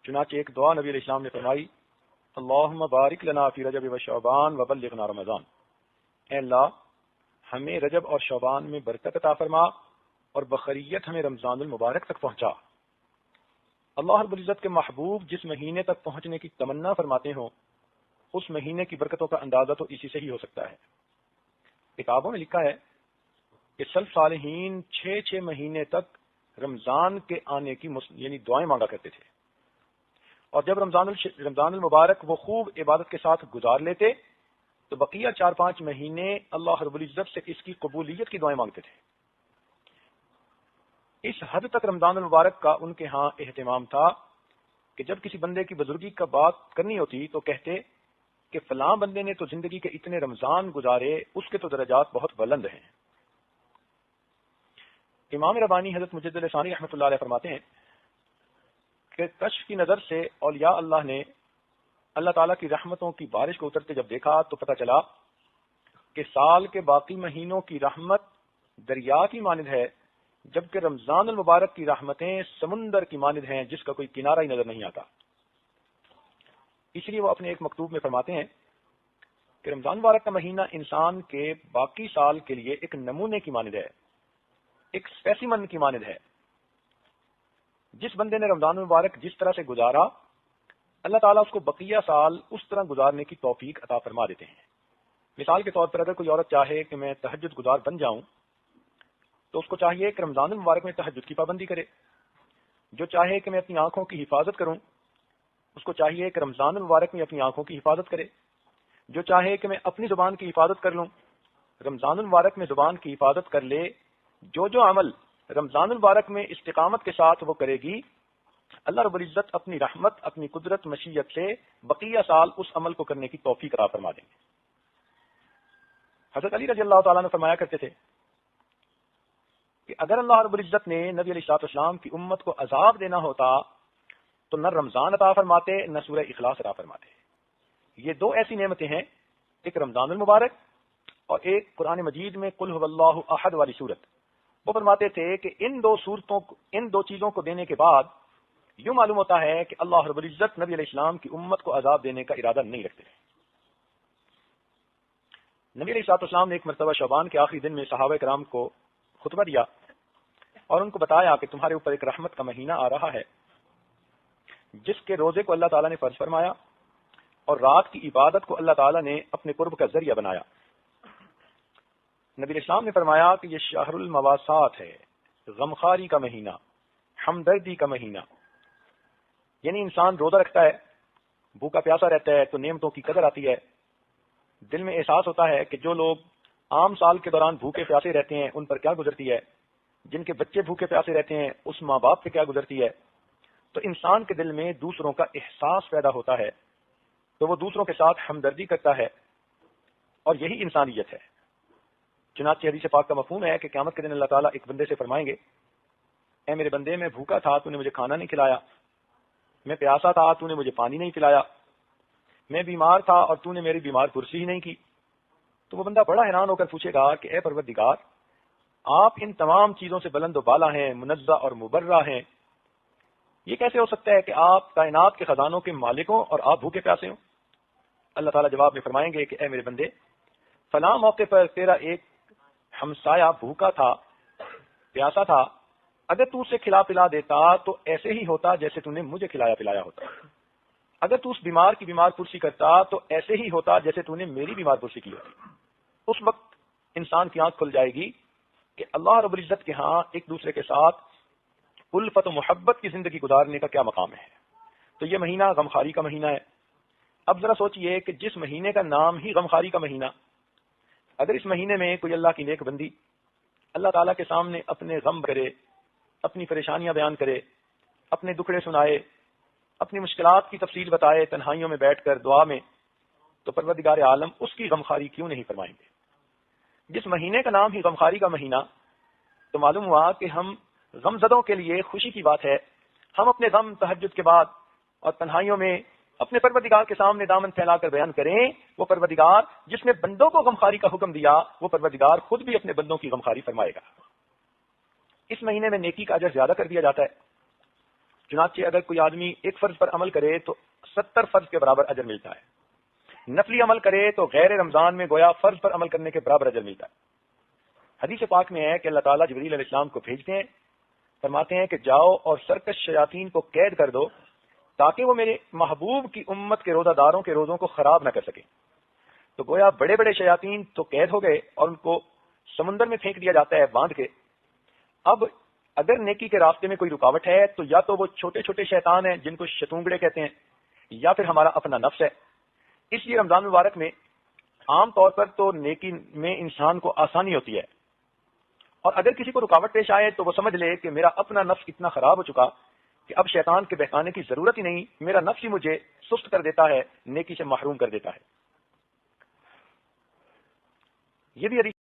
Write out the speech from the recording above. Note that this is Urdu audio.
چنانچہ ایک دعا نبی علیہ السلام نے فرمائی، اللہم بارک لنا فی رجب و شعبان وبلغنا رمضان، اے اللہ ہمیں رجب اور شعبان میں برکت عطا فرما اور بخیریت ہمیں رمضان المبارک تک پہنچا۔ اللہ رب العزت کے محبوب جس مہینے تک پہنچنے کی تمنا فرماتے ہوں اس مہینے کی برکتوں کا اندازہ تو اسی سے ہی ہو سکتا ہے۔ کتابوں میں لکھا ہے کہ سلف صالحین 6 مہینے تک رمضان کے آنے کی یعنی دعائیں مانگا کرتے تھے، اور جب رمضان المبارک وہ خوب عبادت کے ساتھ گزار لیتے تو بقیہ 4-5 مہینے اللہ رب العزت سے اس کی قبولیت کی دعائیں مانگتے تھے۔ اس حد تک رمضان المبارک کا ان کے ہاں اہتمام تھا کہ جب کسی بندے کی بزرگی کا بات کرنی ہوتی تو کہتے کہ فلاں بندے نے تو زندگی کے اتنے رمضان گزارے، اس کے تو درجات بہت بلند ہیں۔ امام ربانی حضرت مجدد ثانی رحمۃ اللہ علیہ فرماتے ہیں کہ کشف کی نظر سے اولیاء اللہ نے اللہ تعالیٰ کی رحمتوں کی بارش کو اترتے جب دیکھا تو پتہ چلا کہ سال کے باقی مہینوں کی رحمت دریا کی مانند ہے، جبکہ رمضان المبارک کی رحمتیں سمندر کی مانند ہیں جس کا کوئی کنارہ ہی نظر نہیں آتا۔ اس لیے وہ اپنے ایک مکتوب میں فرماتے ہیں کہ رمضان مبارک کا مہینہ انسان کے باقی سال کے لیے ایک نمونے کی مانند ہے، ایک اسپیسیمن کی مانند ہے۔ جس بندے نے رمضان مبارک جس طرح سے گزارا، اللہ تعالیٰ اس کو بقیہ سال اس طرح گزارنے کی توفیق عطا فرما دیتے ہیں۔ مثال کے طور پر اگر کوئی عورت چاہے کہ میں تہجد گزار بن جاؤں تو اس کو چاہیے کہ رمضان المبارک میں تہجد کی پابندی کرے۔ جو چاہے کہ میں اپنی آنکھوں کی حفاظت کروں اس کو چاہیے کہ رمضان المبارک میں اپنی آنکھوں کی حفاظت کرے۔ جو چاہے کہ میں اپنی زبان کی حفاظت کر لوں، رمضان المبارک میں زبان کی حفاظت کر لے۔ جو عمل رمضان المبارک میں استقامت کے ساتھ وہ کرے گی، اللہ رب العزت اپنی رحمت، اپنی قدرت، مشیت سے بقیہ سال اس عمل کو کرنے کی توفیق عطا فرما دیں گے۔ حضرت علی رضی اللہ تعالیٰ نے فرمایا کرتے تھے کہ اگر اللہ رب العزت نے نبی علیہ الصلوۃ والسلام کی امت کو عذاب دینا ہوتا تو نہ رمضان عطا فرماتے نہ سورہ اخلاص عطا فرماتے۔ یہ دو ایسی نعمتیں ہیں، ایک رمضان المبارک اور ایک قرآن مجید میں قل هو اللہ احد والی صورت۔ وہ فرماتے تھے کہ ان دو چیزوں کو دینے کے بعد یوں معلوم ہوتا ہے کہ اللہ رب العزت نبی علیہ السلام کی امت کو عذاب دینے کا ارادہ نہیں رکھتے۔ نبی علیہ الصلوۃ والسلام نے ایک مرتبہ شعبان کے آخری دن میں صحابہ کرام کو خطبہ دیا اور ان کو بتایا کہ تمہارے اوپر ایک رحمت کا مہینہ آ رہا ہے جس کے روزے کو اللہ تعالیٰ نے فرض فرمایا اور رات کی عبادت کو اللہ تعالیٰ نے اپنے قرب کا ذریعہ بنایا۔ نبی اسلام نے فرمایا کہ یہ شہر المواسات ہے، غمخاری کا مہینہ، ہمدردی کا مہینہ۔ یعنی انسان روزہ رکھتا ہے، بھوکا پیاسا رہتا ہے تو نعمتوں کی قدر آتی ہے، دل میں احساس ہوتا ہے کہ جو لوگ عام سال کے دوران بھوکے پیاسے رہتے ہیں ان پر کیا گزرتی ہے، جن کے بچے بھوکے پیاسے رہتے ہیں اس ماں باپ پہ کیا گزرتی ہے۔ تو انسان کے دل میں دوسروں کا احساس پیدا ہوتا ہے تو وہ دوسروں کے ساتھ ہمدردی کرتا ہے، اور یہی انسانیت ہے۔ چنانچہ حدیث پاک کا مفہوم ہے کہ قیامت کے دن اللہ تعالیٰ ایک بندے سے فرمائیں گے، اے میرے بندے، میں بھوکا تھا تو نے مجھے کھانا نہیں کھلایا، میں پیاسا تھا تو نے مجھے پانی نہیں پلایا، میں بیمار تھا اور تو نے میری بیمار پرسی ہی نہیں کی۔ تو وہ بندہ بڑا حیران ہو کر پوچھے گا کہ اے پروردگار، آپ ان تمام چیزوں سے بلند و بالا ہیں، منزہ اور مبرہ ہیں، یہ کیسے ہو سکتا ہے کہ آپ کائنات کے خزانوں کے مالک ہوں اور آپ بھوکے پیاسے ہوں؟ اللہ تعالیٰ جواب میں فرمائیں گے کہ اے میرے بندے، فلاں موقع پر تیرا ایک ہمسایہ بھوکا تھا، پیاسا تھا، اگر تو اسے کھلا پلا دیتا تو ایسے ہی ہوتا جیسے تو نے مجھے کھلایا پلایا ہوتا۔ اگر تو اس بیمار کی بیمار پرسی کرتا تو ایسے ہی ہوتا جیسے تو نے میری بیمار پرسی کی ہوتی۔ اس وقت انسان کی آنکھ کھل جائے گی کہ اللہ رب العزت کے ہاں ایک دوسرے کے ساتھ الفت و محبت کی زندگی گزارنے کا کیا مقام ہے۔ تو یہ مہینہ غمخاری کا مہینہ ہے۔ اب ذرا سوچئے کہ جس مہینے کا نام ہی غمخاری کا مہینہ، اگر اس مہینے میں کوئی اللہ کی نیک بندی اللہ تعالیٰ کے سامنے اپنے غم کرے، اپنی پریشانیاں بیان کرے، اپنے دکھڑے سنائے، اپنی مشکلات کی تفصیل بتائے تنہائیوں میں بیٹھ کر دعا میں، تو پروردگار عالم اس کی غمخاری کیوں نہیں فرمائیں گے۔ جس مہینے کا نام ہی غمخاری کا مہینہ، تو معلوم ہوا کہ ہم غم زدوں کے لیے خوشی کی بات ہے ہم اپنے غم تہجد کے بعد اور تنہائیوں میں اپنے پروردگار کے سامنے دامن پھیلا کر بیان کریں۔ وہ پروردگار جس نے بندوں کو غمخاری کا حکم دیا، وہ پروردگار خود بھی اپنے بندوں کی غمخاری فرمائے گا۔ اس مہینے میں نیکی کا اجر زیادہ کر دیا جاتا ہے۔ چنانچہ اگر کوئی آدمی ایک فرض پر عمل کرے تو 70 فرض کے برابر اجر ملتا ہے، نفلی عمل کرے تو غیر رمضان میں گویا فرض پر عمل کرنے کے برابر اجر ملتا ہے۔ حدیث پاک میں ہے کہ اللہ تعالیٰ جبریل علیہ السلام کو بھیجتے ہیں، فرماتے ہیں کہ جاؤ اور سرکش شیاطین کو قید کر دو تاکہ وہ میرے محبوب کی امت کے روزہ داروں کے روزوں کو خراب نہ کر سکیں۔ تو گویا بڑے بڑے شیاطین تو قید ہو گئے اور ان کو سمندر میں پھینک دیا جاتا ہے باندھ کے۔ اب اگر نیکی کے راستے میں کوئی رکاوٹ ہے تو یا تو وہ چھوٹے چھوٹے شیطان ہیں جن کو شتونگڑے کہتے ہیں، یا پھر ہمارا اپنا نفس ہے۔ اس لیے رمضان مبارک میں عام طور پر تو نیکی میں انسان کو آسانی ہوتی ہے، اور اگر کسی کو رکاوٹ پیش آئے تو وہ سمجھ لے کہ میرا اپنا نفس اتنا خراب ہو چکا کہ اب شیطان کے بہکانے کی ضرورت ہی نہیں، میرا نفس ہی مجھے سست کر دیتا ہے، نیکی سے محروم کر دیتا ہے۔ یہ بھی حدیث